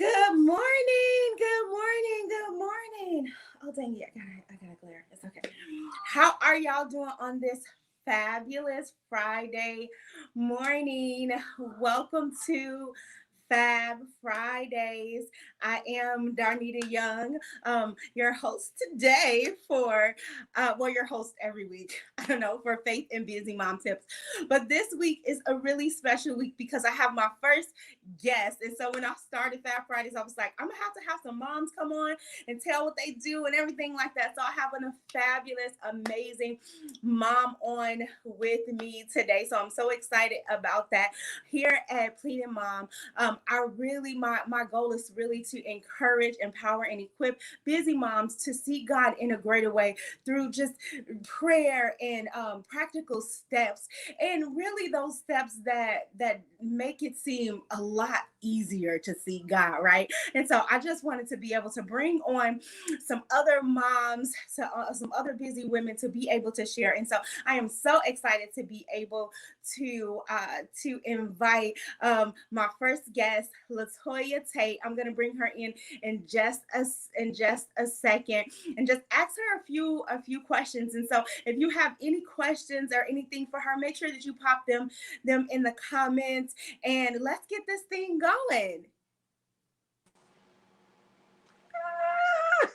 Good morning. Good morning. Good morning. Oh dang it! I gotta glare. It's okay. How are y'all doing on this fabulous Friday morning? Welcome to FAB Fridays. I am Darnita Young, your host today for, your host every week. I don't know, for Faith and Busy Mom Tips. But this week is a really special week because I have my first guest. And so when I started FAB Fridays, I was like, I'm going to have some moms come on and tell what they do and everything like that. So I have a fabulous, amazing mom on with me today. So I'm so excited about that. Here at Pleading Mom, my goal is really to encourage, empower, and equip busy moms to see God in a greater way through just prayer and practical steps, and really those steps that make it seem a lot easier to see God, right? And so I just wanted to be able to bring on some other moms, some other busy women to be able to share. And so I am so excited to be able to invite my first guest, LaToya Tate. I'm gonna bring her in just a second and just ask her a few questions. And so if you have any questions or anything for her, make sure that you pop them in the comments, and let's get this thing going. Hey,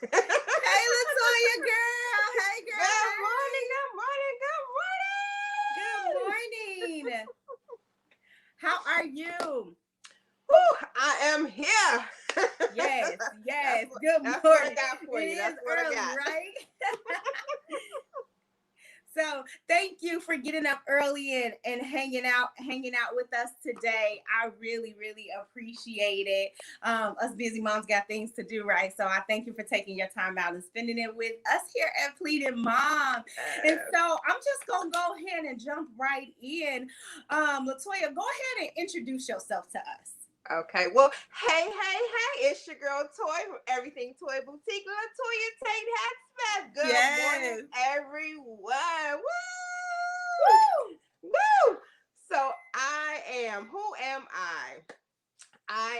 LaToya, girl. Hey, girl. Good morning. Good morning. How are you? Woo, I am here. Yes. Good morning. That's what I got for you. It That's is what early, I got. right? So thank you for getting up early and hanging out with us today. I really appreciate it. Us busy moms got things to do, right? So I thank you for taking your time out and spending it with us here at Pleading Mom. And so I'm just gonna go ahead and jump right in. LaToya, go ahead and introduce yourself to us. Okay. Well, hey. It's your girl Toy from EverythingToi Boutique. LaToya Taite-Headspeath. Good morning, everyone. Woo! Woo! Woo! So who am I?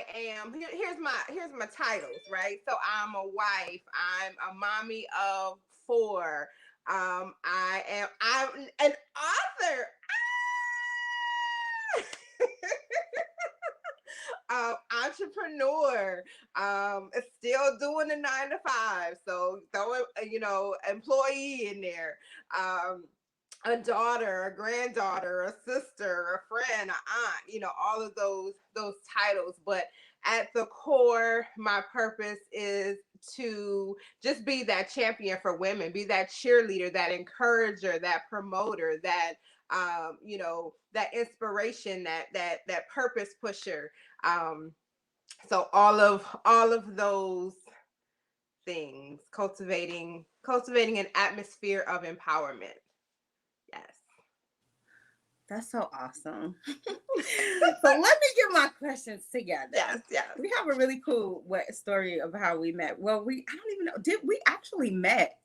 Here's my titles, right? So I'm a wife, I'm a mommy of four. I'm an author. Entrepreneur, still doing the 9 to 5, so throwing employee in there, a daughter, a granddaughter, a sister, a friend, an aunt, all of those titles. But at the core, my purpose is to just be that champion for women, be that cheerleader, that encourager, that promoter, that that inspiration, that purpose pusher. So all of those things, cultivating an atmosphere of empowerment. Yes. That's so awesome. So let me get my questions together. Yes. We have a really cool story of how we met. Well, I don't even know. Did we actually met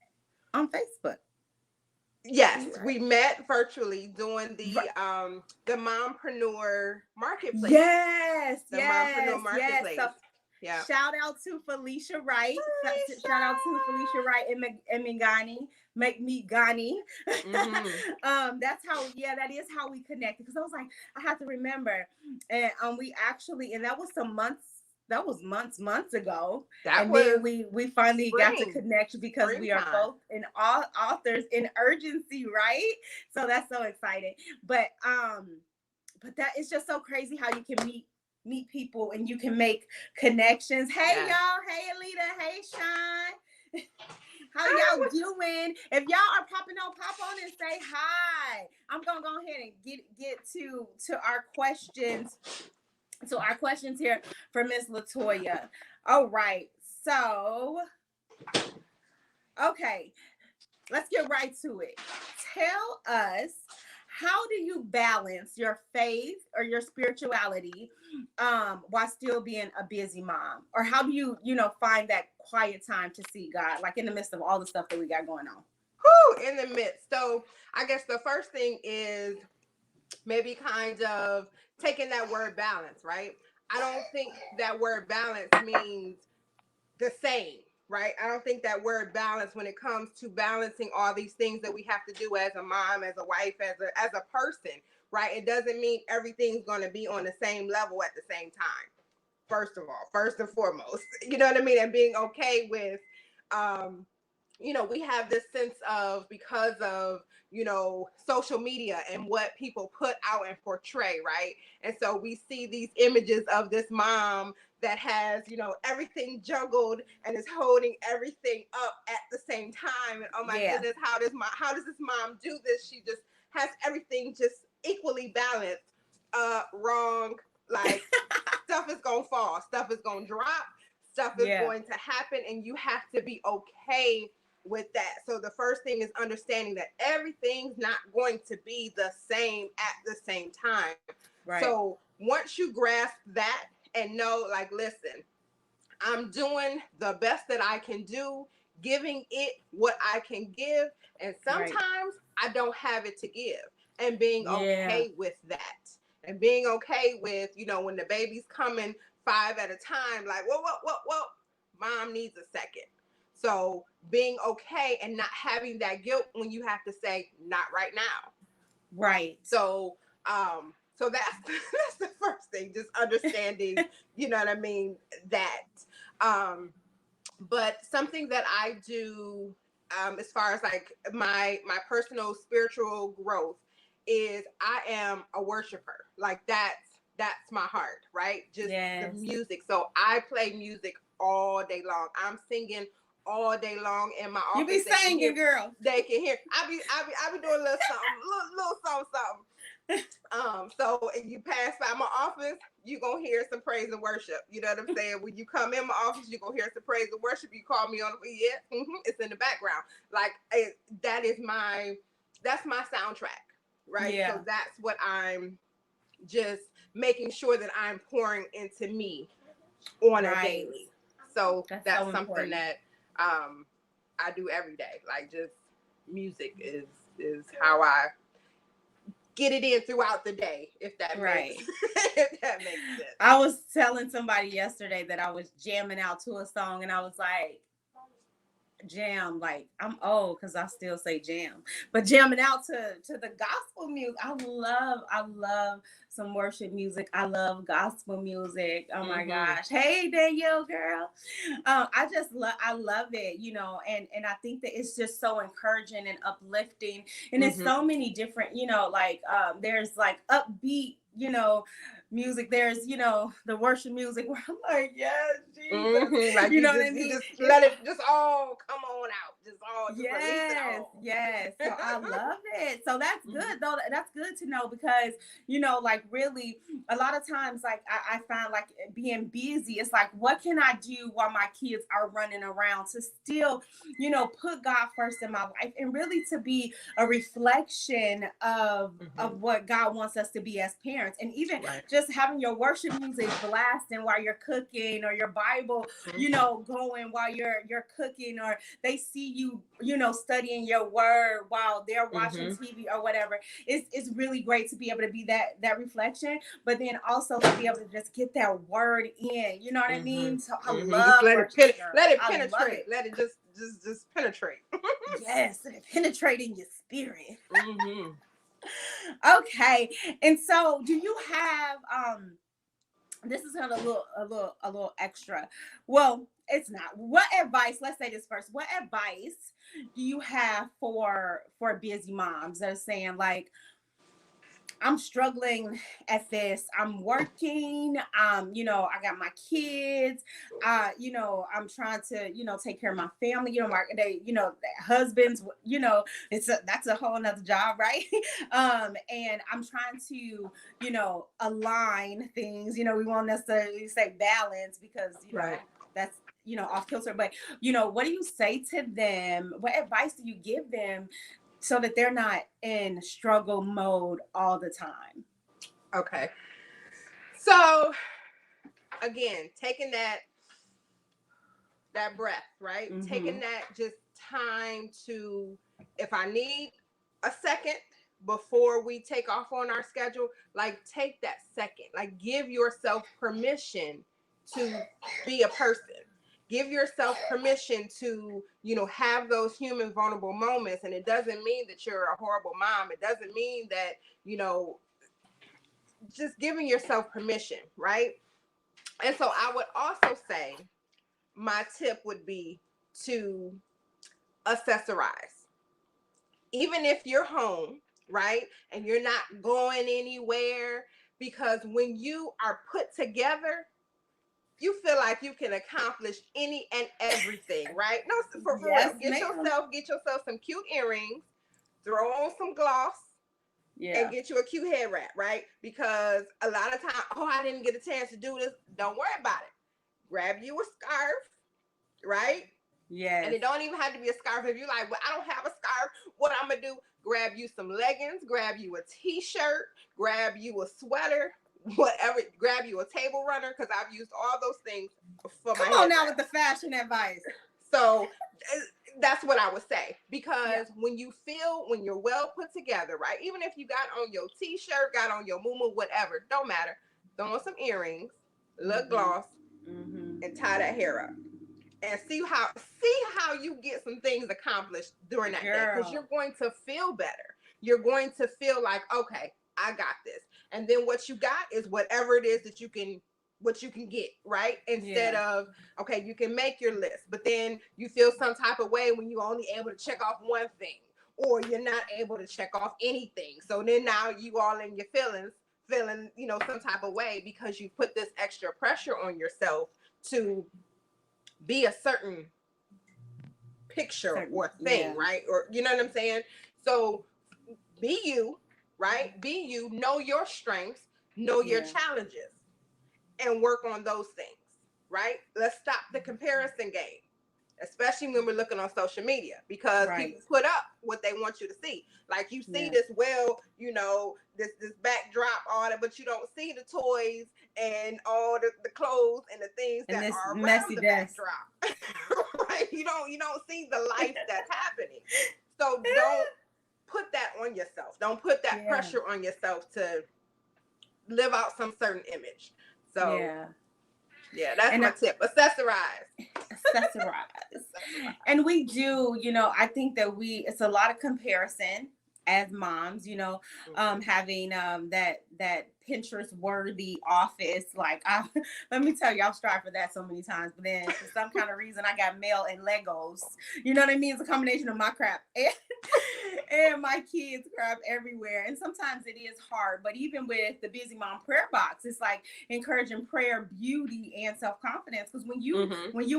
on Facebook? Yes, Right. we met virtually doing the mompreneur marketplace. Yes. Mompreneur marketplace. So, yeah. Shout out to Felicia Wright. Shout out to Felicia Wright and Mingani. Make me Ghani. Mm-hmm. That is how we connected. Because I was like, I have to remember. And we actually, and that was months ago. Then we finally got to connect because we are both in all authors in urgency, right? So that's so exciting. But that is just so crazy how you can meet people and you can make connections. Hey, y'all. Hey, Alita. Hey, Sean. How y'all doing? If y'all are popping on, pop on and say hi. I'm gonna go ahead and get to our questions. So our questions here for Miss LaToya. All right. So, okay, let's get right to it. Tell us, how do you balance your faith or your spirituality while still being a busy mom? Or how do you, find that quiet time to see God, like in the midst of all the stuff that we got going on? In the midst. So I guess the first thing is maybe kind of taking that word balance, right? I don't think that word balance means the same, right? I don't think that word balance, when it comes to balancing all these things that we have to do as a mom, as a wife, as a person, right? It doesn't mean everything's going to be on the same level at the same time. First of all, first and foremost, you know what I mean? And being okay with, um, we have this sense of, because of, social media and what people put out and portray, right? And so we see these images of this mom that has, everything juggled and is holding everything up at the same time. And oh my goodness, how does this mom do this? She just has everything just equally balanced. Wrong. Like, stuff is gonna fall, stuff is gonna drop, stuff is going to happen, and you have to be okay with that. So the first thing is understanding that everything's not going to be the same at the same time. Right. So once you grasp that and know, like, listen, I'm doing the best that I can do, giving it what I can give, and sometimes I don't have it to give, and being okay with that, and being okay with, when the baby's coming 5 at a time, like, whoa, mom needs a second. So being okay and not having that guilt when you have to say, not right now. Right. So that's that's the first thing, just understanding, you know what I mean, that. But something that I do, as far as like my personal spiritual growth, is I am a worshiper. Like, that's my heart, right? Just the music. So I play music all day long. I'm singing all day long in my office. You be singing, girl. They can hear. I be doing a little something, little something. So if you pass by my office, you gonna hear some praise and worship. You know what I'm saying? When you come in my office, you gonna hear some praise and worship. You call me on it's in the background. Like, that's my soundtrack, right? Yeah. So that's what I'm just making sure that I'm pouring into me on a daily. So that's so something that I do every day. Like, just music is how I get it in throughout the day, if that makes sense. I was telling somebody yesterday that I was jamming out to a song, and I was like, jam, like, I'm old because I still say jam, but jamming out to the gospel music. I love some worship music. I love gospel music. Oh my gosh. Hey, Danielle, girl. I love it, and I think that it's just so encouraging and uplifting, and it's so many different, there's like upbeat, music. There's, the worship music where I'm like, yes, Jesus. Like, you know what I mean? Just let it just all come on out. Just release it all. Yes. So I love it. So that's good though. That's good to know, because, like, really a lot of times, like, I find, like, being busy, it's like, what can I do while my kids are running around to still, put God first in my life, and really to be a reflection of what God wants us to be as parents. And even just having your worship music blasting while you're cooking, or your Bible, going while you're cooking, or they see you, studying your word while they're watching TV or whatever. It's really great to be able to be that reflection, but then also to be able to just get that word in. You know what I mean? So I love let it penetrate. Let it just penetrate. Yes, and penetrate in your spirit. Okay, and so do you have this is kind of a little extra. Well, it's not. What advice, let's say this first. What advice do you have for busy moms that are saying, like, I'm struggling at this. I'm working. I got my kids. I'm trying to, take care of my family. Their husbands. That's a whole nother job, right? And I'm trying to, align things. We won't necessarily say balance, because that's off kilter. But what do you say to them? What advice do you give them, so that they're not in struggle mode all the time? Okay. So again, taking that breath, right? Taking that just time to, if I need a second, before we take off on our schedule, like take that second, like give yourself permission to be a person. Give yourself permission to, you know, have those human vulnerable moments. And it doesn't mean that you're a horrible mom. It doesn't mean that, you know, just giving yourself permission, right? And so I would also say my tip would be to accessorize. Even if you're home, right, and you're not going anywhere, because when you are put together, you feel like you can accomplish any and everything, right? No, for Yes, real. ma'am. Get yourself some cute earrings, throw on some gloss, Yeah. and get you a cute head wrap, right? Because a lot of time, oh, I didn't get a chance to do this. Don't worry about it. Grab you a scarf, right? Yes. And it don't even have to be a scarf. If you're like, well, I don't have a scarf, what I'm gonna do? Grab you some leggings, grab you a t-shirt, grab you a sweater, whatever. Grab you a table runner, because I've used all those things for my Come on head now wrap. with the fashion advice. So that's what I would say, because when you're well put together, right? Even if you got on your t-shirt, got on your muumuu, whatever, don't matter. Throw on some earrings, lip gloss, and tie that hair up. And see how you get some things accomplished during that day, because you're going to feel better. You're going to feel like, okay, I got this. And then what you got is whatever it is that you can get, right? Instead of, okay, you can make your list, but then you feel some type of way when you're only able to check off one thing, or you're not able to check off anything. So then now you all in your feeling, you know, some type of way, because you put this extra pressure on yourself to be a certain picture or thing, right? Or, you know what I'm saying? So be you, right? Be you, know your strengths, know your challenges, and work on those things, right? Let's stop the comparison game, especially when we're looking on social media, because people put up what they want you to see. Like, you see this, well, you know, this backdrop, all that, but you don't see the toys and all the clothes and the things and that are around the backdrop. Right? You don't see the life that's happening. So don't put that on yourself. Don't put that pressure on yourself to live out some certain image. So that's my tip. Accessorize. And we do, you know, I think that it's a lot of comparison as moms, you know, having that Pinterest worthy office. Like, let me tell you, I've strived for that so many times, but then for some kind of reason I got mail and Legos. You know what I mean? It's a combination of my crap and my kids' crap everywhere. And sometimes it is hard, but even with the Busy Mom prayer box, it's like encouraging prayer, beauty, and self-confidence. Because when you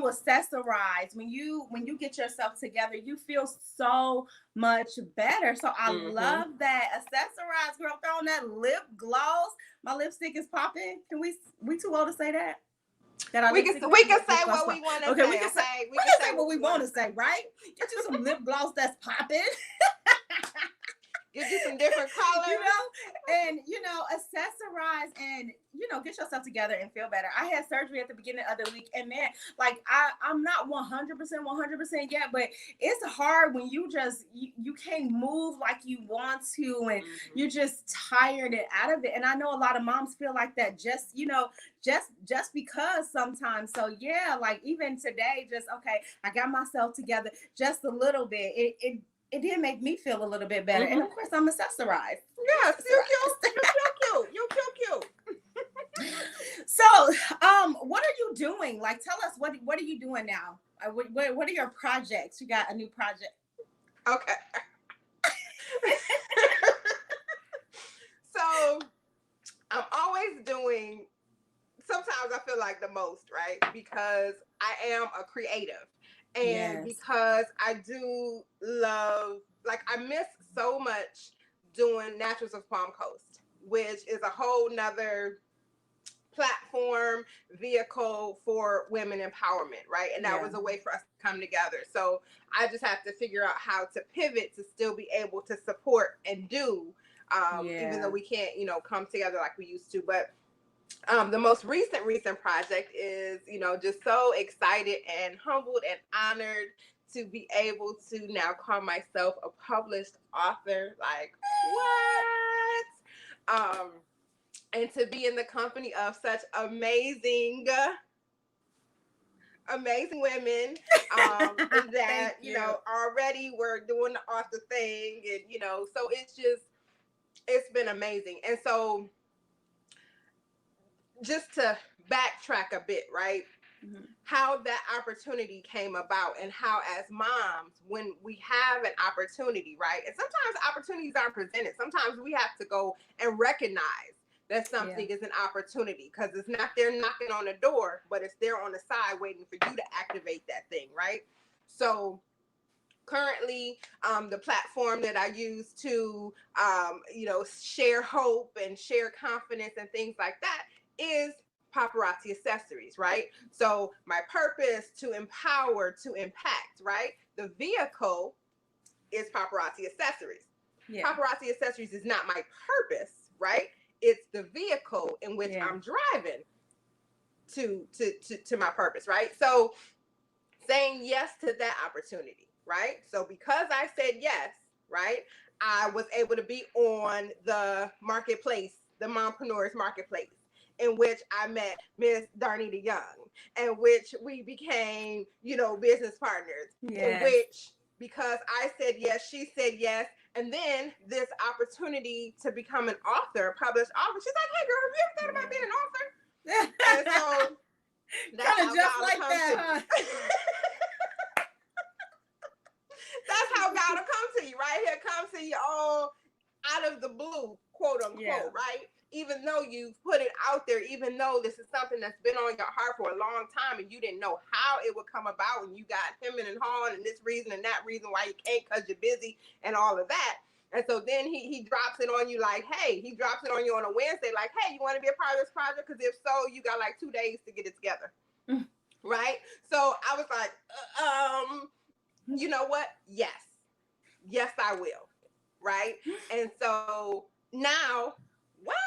accessorize, when you get yourself together, you feel so much better. So I love that. Accessorize, girl. Throw on that lip gloss. My lipstick is popping. Can we too old to say that? We can say what we want to say. Okay, we can say what we want to say, right? Get you some lip gloss that's popping. Get you some different colors. You know, and, you know, accessorize and, you know, get yourself together and feel better. I had surgery at the beginning of the week, and man, like, I'm not 100% yet, but it's hard when you just, you can't move like you want to, and you're just tired and out of it. And I know a lot of moms feel like that, just, you know, just because sometimes. So yeah, like even today, just, okay, I got myself together just a little bit. It did make me feel a little bit better. And of course, I'm accessorized. Yes, you're cute. So, what are you doing? Like, tell us, what are you doing now? What are your projects? You got a new project? Okay. So, I'm always doing, sometimes I feel like the most, right? Because I am a creative. And because I do love, like, I miss so much doing Naturals of Palm Coast, which is a whole nother platform, vehicle for women empowerment, right? And that was a way for us to come together. So I just have to figure out how to pivot to still be able to support and do, even though we can't, you know, come together like we used to. But the most recent project is, you know, just so excited and humbled and honored to be able to now call myself a published author. Like, what? And to be in the company of such amazing women that already were doing the author thing, and so it's been amazing. And so just to backtrack a bit, right? Mm-hmm. How that opportunity came about, and how as moms, when we have an opportunity, right? And sometimes opportunities aren't presented. Sometimes we have to go and recognize that something is an opportunity, because it's not there knocking on the door, but it's there on the side waiting for you to activate that thing, right? So currently, the platform that I use to, share hope and share confidence and things like that is Paparazzi Accessories, right? So my purpose to empower, to impact, right? The vehicle is Paparazzi Accessories. Yeah. Paparazzi Accessories is not my purpose, right? It's the vehicle in which I'm driving to my purpose, right? So saying yes to that opportunity, right? So because I said yes, right, I was able to be on the marketplace, the Mompreneurs Marketplace, in which I met Miss Darnita Young, in which we became, business partners, in which, because I said yes, she said yes. And then this opportunity to become an author, published author. She's like, hey girl, have you ever thought about being an author? And so that's how just God like comes that, to huh? That's how God will come to you, right? He'll come to you all out of the blue, quote unquote, right? Even though you've put it out there, even though this is something that's been on your heart for a long time, and you didn't know how it would come about, and you got hemming and hawing and this reason and that reason why you can't because you're busy and all of that. And so then he drops it on you like, hey, he drops it on you on a Wednesday like, hey, you want to be a part of this project? Because if so, you got like 2 days to get it together. Right? So I was like, you know what? Yes, I will. Right? And so now, what?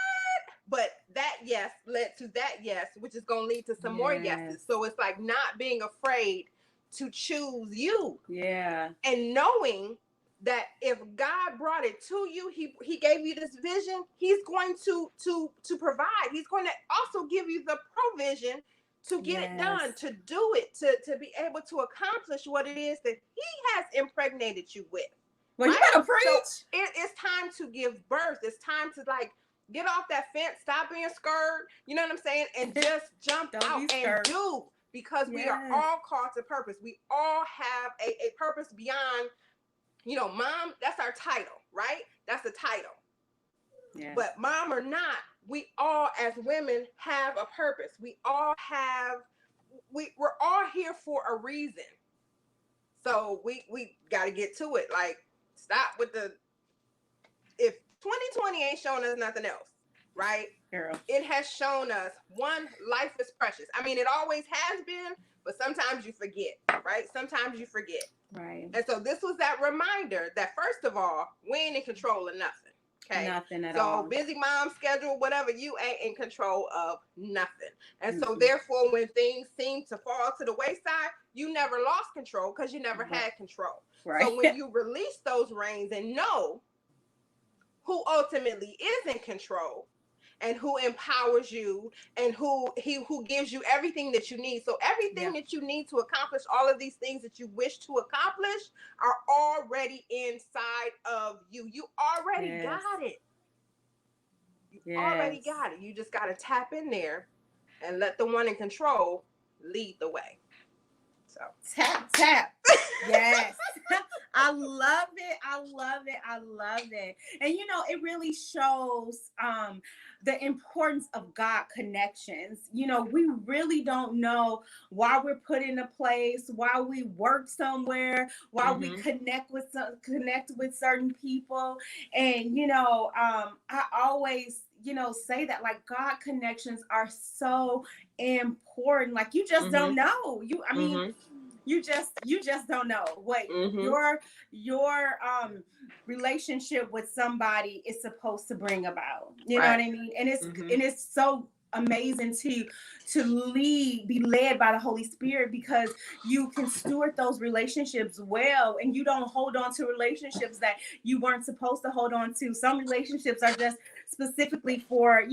But that yes led to that yes, which is going to lead to some more yeses. So it's like not being afraid to choose you. Yeah. And knowing that if God brought it to you, he gave you this vision, he's going to provide. He's going to also give you the provision to get it done, to do it, to be able to accomplish what it is that he has impregnated you with. Well, right? You gotta preach. So it's time to give birth. It's time to like get off that fence, stop being scared. You know what I'm saying? And just jump out and do, because we are all called to purpose. We all have a purpose beyond, mom, that's our title, right? That's the title. Yeah. But mom or not, we all as women have a purpose. We all have, we're all here for a reason. So we got to get to it. Like, stop with if 2020 ain't showing us nothing else, right? Girl. It has shown us, one, life is precious. I mean, it always has been, but sometimes you forget, right? Sometimes you forget. Right. And so this was that reminder that, first of all, we ain't in control of nothing. Okay. Nothing at all. So busy mom schedule, whatever, you ain't in control of nothing. And so therefore, when things seem to fall to the wayside, you never lost control because you never had control. Right. So when you release those reins and know who ultimately is in control and who empowers you and who gives you everything that you need. So everything that you need to accomplish all of these things that you wish to accomplish are already inside of you. You already got it. You already got it. You just got to tap in there and let the one in control lead the way. So tap. Yes. I love it. I love it. I love it. And it really shows the importance of God connections. We really don't know why we're put in a place, why we work somewhere, why we connect with certain people. And I always say that, like, God connections are so important. Like, you just don't know. You just don't know what your relationship with somebody is supposed to bring about. You know what I mean? And it's so amazing to be led by the Holy Spirit, because you can steward those relationships well, and you don't hold on to relationships that you weren't supposed to hold on to. Some relationships are just specifically for,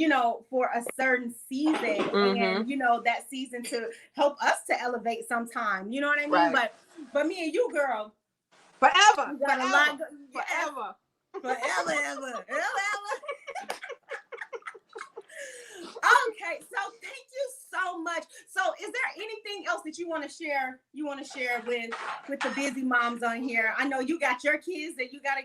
for a certain season, and that season to help us to elevate sometime. You know what I mean? Right. But me and you, girl, Forever. we got a lot. Forever. Forever. Okay, so thank you so much. So is there anything else that you want to share? With the busy moms on here? I know you got your kids that you got to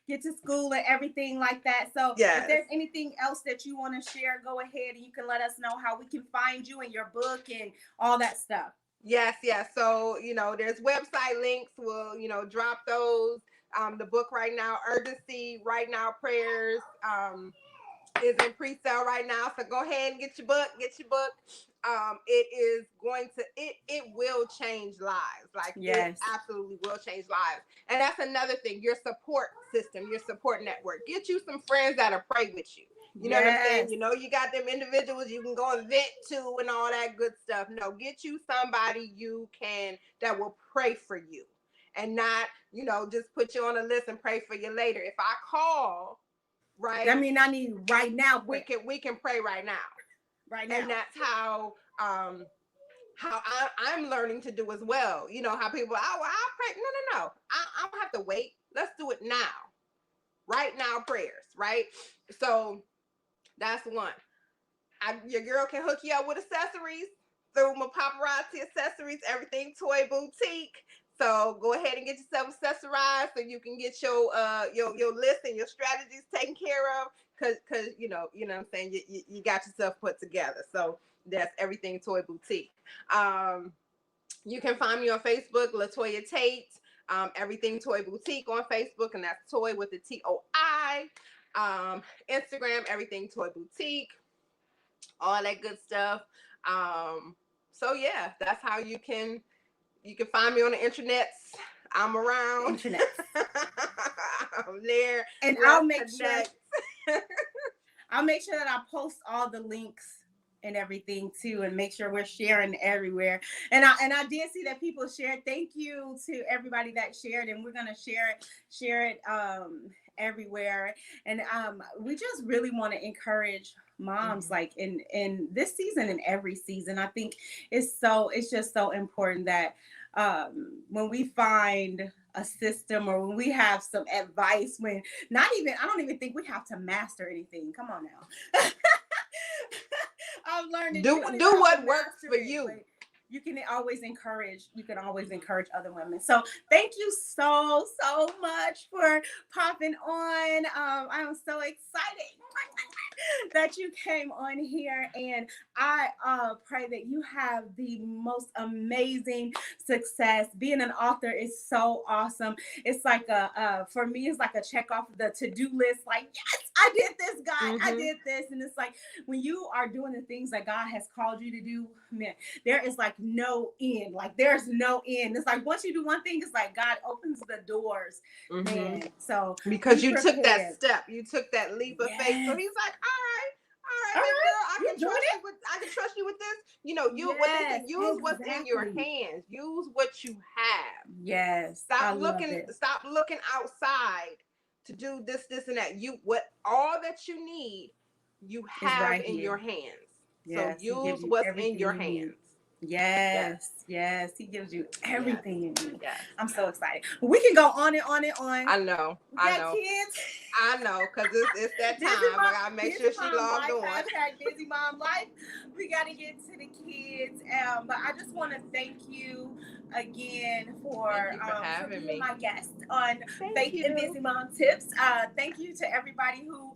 get to school and everything like that. So if there's anything else that you want to share, go ahead and you can let us know how we can find you and your book and all that stuff. Yes. So, there's website links. We'll, drop those. The book right now, Urgency, Right Now Prayers, is in pre-sale right now. So go ahead and get your book. It is going to, it will change lives. Like, it absolutely will change lives. And that's another thing, your support system, your support network. Get you some friends that'll pray with you. You know what I'm saying? You got them individuals you can go and vent to and all that good stuff. No, get you somebody that will pray for you and not, just put you on a list and pray for you later. If I call, right? I mean, I need right now. We can pray right now. Right now. And that's how I'm learning to do as well. You know how people, I'll pray. No. I don't have to wait. Let's do it now. Right now prayers, right? So that's one. Your girl can hook you up with accessories through my paparazzi accessories, EverythingToi Boutique. So go ahead and get yourself accessorized so you can get your list and your strategies taken care of. Cause you know what I'm saying, you got yourself put together. So that's EverythingToi Boutique. You can find me on Facebook, LaToya Tate, EverythingToi Boutique on Facebook, and that's toy with the TOI. Instagram, EverythingToi Boutique, all that good stuff. So yeah, that's how you can find me on the internet. I'm around. I'm there. And I'll make sure that I post all the links and everything too, and make sure we're sharing everywhere. And I did see that people shared. Thank you to everybody that shared, and we're gonna share it everywhere. And we just really want to encourage moms, like in this season and every season. I think it's just so important that when we find a system, or when we have some advice, I don't even think we have to master anything. Come on now. I've learned do what works for you. You can always encourage other women. So thank you so much for popping on. I'm so excited that you came on here, and I pray that you have the most amazing success. Being an author is so awesome. It's like for me, it's like a check off the to-do list. Like, yes, I did this, God. I did this. And it's like, when you are doing the things that God has called you to do, man, there is like no end. Like, there's no end. It's like, once you do one thing, it's like God opens the doors. Man. So because you took that step, you took that leap of faith. So he's like, all right, girl, I can trust you with this. Use what's in your hands. Use what you have. Yes. Stop looking outside to do this, and that. All that you need, you have right in your hands. Yes, so use what's in your hands. Yes. He gives you everything you need. Yes. I'm so excited. We can go on and on and on. I know. Kids. I know, because it's that time. I gotta make sure she logged on. Busy mom life. We gotta get to the kids. But I just want to thank you again for being my guest on Faith and Busy Mom Tips. Thank you to everybody who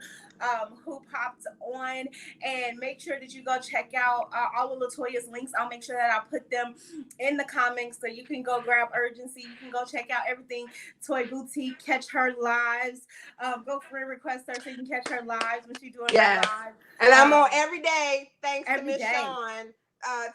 popped on, and make sure that you go check out all of LaToya's links. I'll make sure that I put them in the comments, so you can go grab Urgency. You can go check out EverythingToi Boutique, catch her lives. Go friend request her so you can catch her lives when she's doing her live. And I'm on every day, thanks to Miss Sean,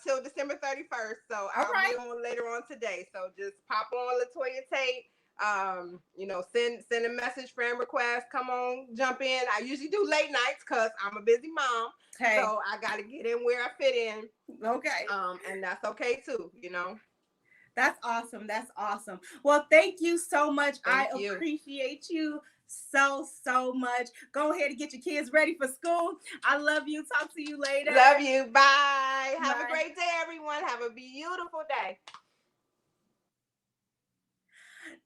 till December 31st. So I'll be on later on today. So just pop on LaToya Tate. Send a message, friend request, come on, jump in. I usually do late nights because I'm a busy mom. Hey. So I got to get in where I fit in. Okay. And that's okay too, you know. That's awesome. That's awesome. Well, thank you so much. Thank I you. appreciate you so much. Go ahead and get your kids ready for school. I love you. Talk to you later. Love you. Bye. Have Bye. a great day, everyone. Have a beautiful day.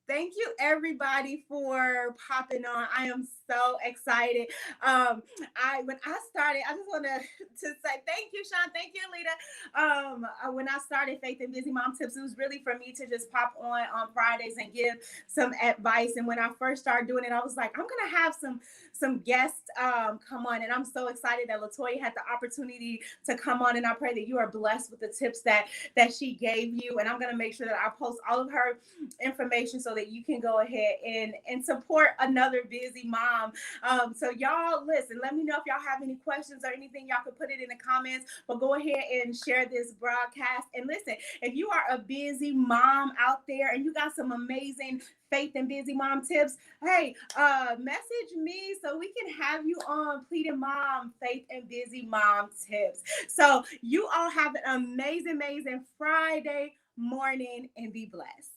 Thank you everybody for popping on. I am so excited. When I started, I just want to say thank you, Sean. Thank you, Alita. When I started Faith and Busy Mom Tips, it was really for me to just pop on Fridays and give some advice. And when I first started doing it, I was like, I'm gonna have some guests come on, and I'm so excited that LaToya had the opportunity to come on. And I pray that you are blessed with the tips that she gave you. And I'm gonna make sure that I post all of her information so that you can go ahead and support another busy mom. So y'all listen, let me know if y'all have any questions or anything. Y'all can put it in the comments, but go ahead and share this broadcast. And listen, if you are a busy mom out there and you got some amazing Faith and Busy Mom tips, hey, message me so we can have you on Pleading Mom, Faith and Busy Mom tips. So you all have an amazing Friday morning and be blessed.